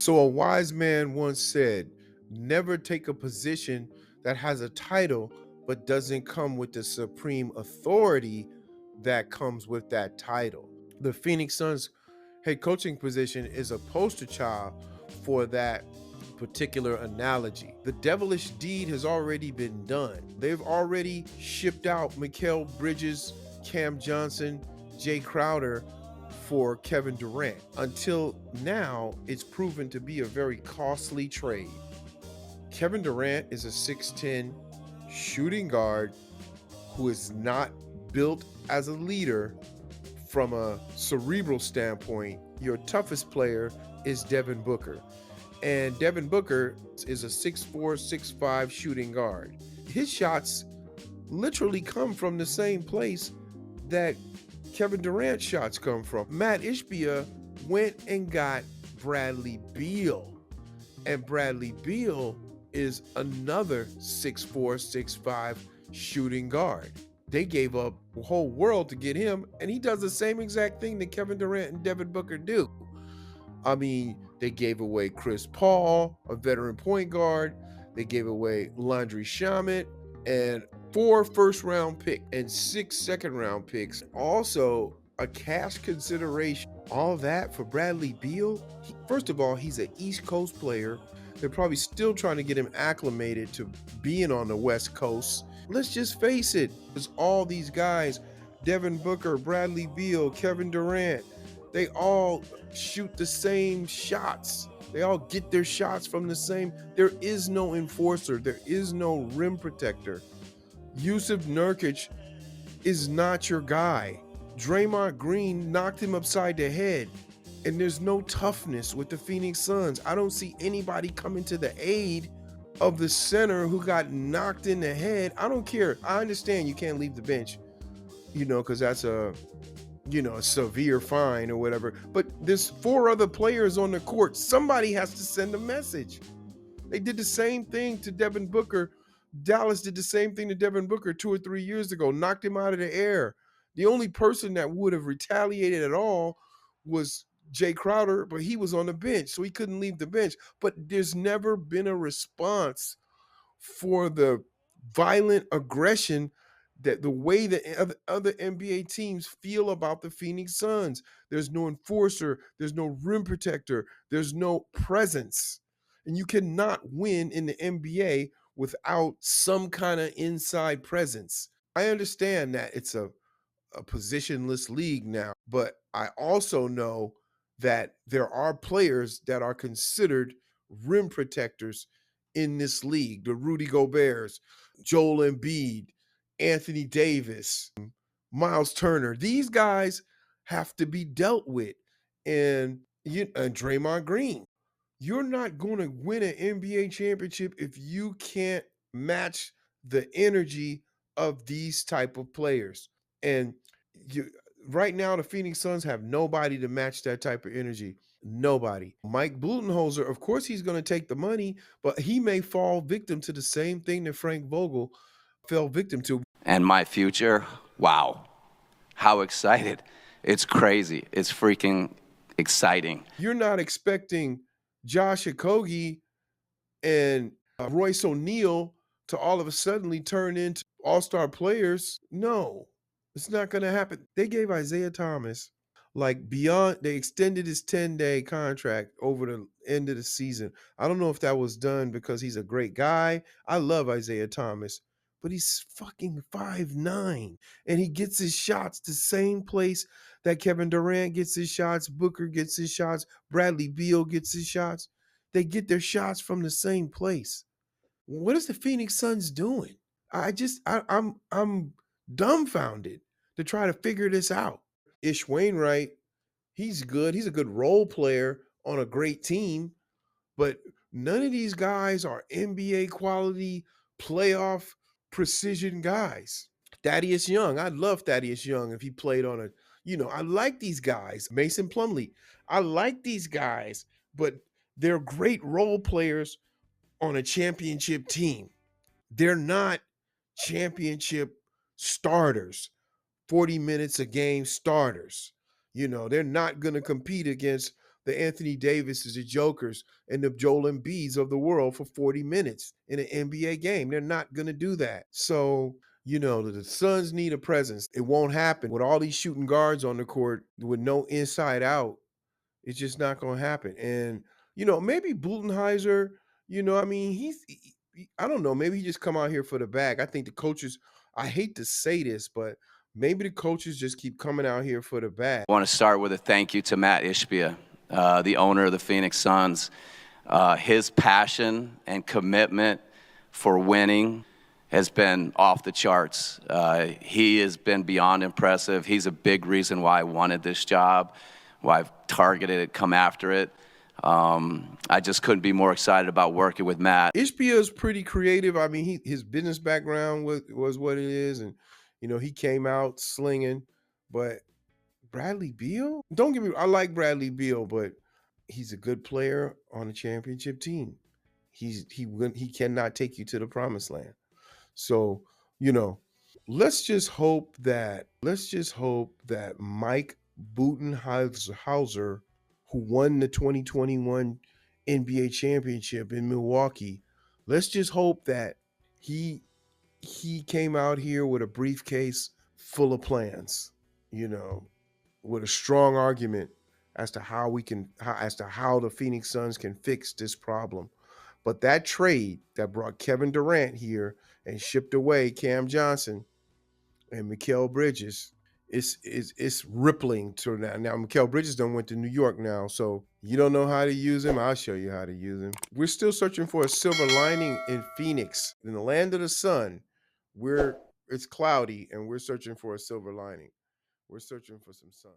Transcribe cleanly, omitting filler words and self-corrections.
So a wise man once said, never take a position that has a title but doesn't come with the supreme authority that comes with that title. The Phoenix Suns head coaching position is a poster child for that particular analogy. The devilish deed has already been done. They've already shipped out Mikal Bridges, Cam Johnson, Jay Crowder for Kevin Durant. Until now, it's proven to be a very costly trade. Kevin Durant is a 6'10 shooting guard who is not built as a leader from a cerebral standpoint. Your toughest player is Devin Booker. And Devin Booker is a 6'4, 6'5 shooting guard. His shots literally come from the same place that Kevin Durant's shots come from. Matt Ishbia went and got Bradley Beal. And Bradley Beal is another 6'4, 6'5 shooting guard. They gave up the whole world to get him, and he does the same exact thing that Kevin Durant and Devin Booker do. I mean, they gave away Chris Paul, a veteran point guard. They gave away Landry Shamet and 4 first-round picks and 6 second-round picks. Also, a cash consideration. All that for Bradley Beal. First of all, he's an East Coast player. They're probably still trying to get him acclimated to being on the West Coast. Let's just face it, it's all these guys, Devin Booker, Bradley Beal, Kevin Durant, they all shoot the same shots. They all get their shots from the same. There is no enforcer. There is no rim protector. Yusuf Nurkic is not your guy. Draymond Green knocked him upside the head. And there's no toughness with the Phoenix Suns. I don't see anybody coming to the aid of the center who got knocked in the head. I don't care. I understand you can't leave the bench, because that's a severe fine or whatever. But there's 4 other players on the court. Somebody has to send a message. They did the same thing to Devin Booker. Dallas did the same thing to Devin Booker 2 or 3 years ago, knocked him out of the air. The only person that would have retaliated at all was Jay Crowder, but he was on the bench, so he couldn't leave the bench. But there's never been a response for the violent aggression that the way that other NBA teams feel about the Phoenix Suns. There's no enforcer, there's no rim protector, there's no presence. And you cannot win in the NBA without some kind of inside presence. I understand that it's a positionless league now, but I also know that there are players that are considered rim protectors in this league. The Rudy Goberts, Joel Embiid, Anthony Davis, Miles Turner. These guys have to be dealt with. And Draymond Green. You're not going to win an NBA championship if you can't match the energy of these type of players. And you, right now, the Phoenix Suns have nobody to match that type of energy. Nobody. Mike Budenholzer, of course, he's going to take the money, but he may fall victim to the same thing that Frank Vogel fell victim to. And my future, wow, how excited. It's crazy. It's freaking exciting. You're not expecting Josh Okogie and Royce O'Neal to all of a sudden turn into all-star players. No, it's not going to happen. They gave Isaiah Thomas they extended his 10-day contract over the end of the season. I don't know if that was done because he's a great guy. I love Isaiah Thomas, but he's fucking 5'9", and he gets his shots the same place that Kevin Durant gets his shots, Booker gets his shots, Bradley Beal gets his shots. They get their shots from the same place. What is the Phoenix Suns doing? I'm dumbfounded to try to figure this out. Ish Wainwright, he's good. He's a good role player on a great team, but none of these guys are NBA quality playoff precision guys. Thaddeus Young, I'd love Thaddeus Young if he played on I like these guys. Mason Plumlee, I like these guys, but they're great role players on a championship team. They're not championship starters, 40 minutes a game starters. They're not going to compete against the Anthony Davises, the Jokers, and the Joel Embiids of the world for 40 minutes in an NBA game. They're not going to do that. So, the Suns need a presence. It won't happen with all these shooting guards on the court with no inside out. It's just not going to happen. And, maybe Budenholzer, I mean, I don't know, maybe he just come out here for the bag. I think the coaches, I hate to say this, but maybe the coaches just keep coming out here for the bag. I want to start with a thank you to Matt Ishbia, the owner of the Phoenix Suns. His passion and commitment for winning has been off the charts. He has been beyond impressive. He's a big reason why I wanted this job, why I've targeted it, come after it. I just couldn't be more excited about working with Matt. Ishbia is pretty creative. I mean, his business background was what it is, and he came out slinging. But Bradley Beal, don't get me. I like Bradley Beal, but he's a good player on a championship team. He cannot take you to the promised land. So let's just hope that Mike Budenholzer, who won the 2021 NBA championship in Milwaukee, let's just hope that he came out here with a briefcase full of plans, with a strong argument as to how the Phoenix Suns can fix this problem. But that trade that brought Kevin Durant here and shipped away Cam Johnson and Mikal Bridges, it's rippling to now. Now Mikal Bridges done went to New York now, so you don't know how to use him. I'll show you how to use him. We're still searching for a silver lining in Phoenix, in the land of the sun. It's cloudy, and we're searching for a silver lining. We're searching for some sun.